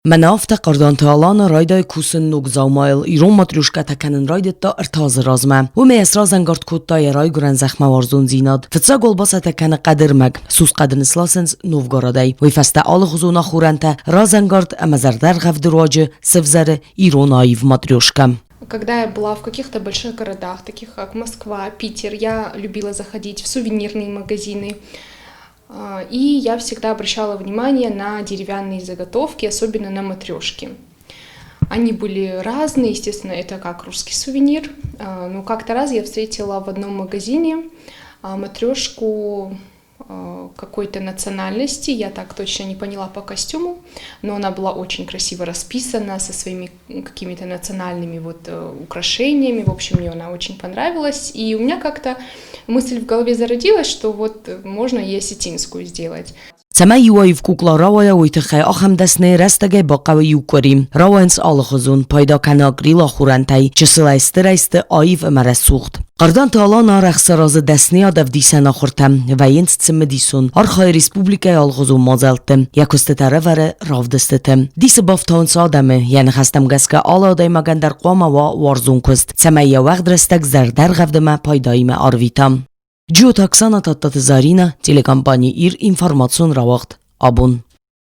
Менافта قردانتالان رايدا كوسن نوگزاومايل إيرون ماتريوشكا تكنن رايدا تا ارتاز رازما ومي اسرازن گارد كوتا يراي گرن زخمه وارزون زيناد فتسا گلباسا تكن قدر مگ سوس قدر نسلاسنز نوفگاراداي ويفستا آل خزونا خورنتا رازن گارد امزردر غف درواج سفزر إيرون آيف ماتريوشكا. Когда я была в каких-то больших городах, таких как Москва, Питер, я любила заходить в сувенирные магазины. И я всегда обращала внимание на деревянные заготовки, особенно на матрешки. Они были разные, естественно, это как русский сувенир. Но как-то раз я встретила в одном магазине матрешку какой-то национальности, я так точно не поняла по костюму, но она была очень красиво расписана со своими какими-то национальными украшениями. В общем, мне она очень понравилась, и у меня как-то мысль в голове зародилась, что можно и осетинскую сделать. سما يوايف كوكلا روايا ويتخي أخم دسني رستگي باقوي يوكريم رواينس آل خزون پايدا كناقري لا خورنتاي چسلا استرست آيف امر سوخت قردان تالانا رخص راز دسنيا دف ديسن آخورتم و ينس تسم ديسون آرخای ريسپوبليكا آل خزون مازلتم يكست ترور راودستتم ديس بافتان سادمه يعني خستم گسكا آلا داي مگن در قوام و وارزون كست سما يا وقت رستگ زردر غفدم پايدايم آرويتم جيو تاكسانا تاتات زارينا تيليكامباني إير إنفورماتسون راوغت أبون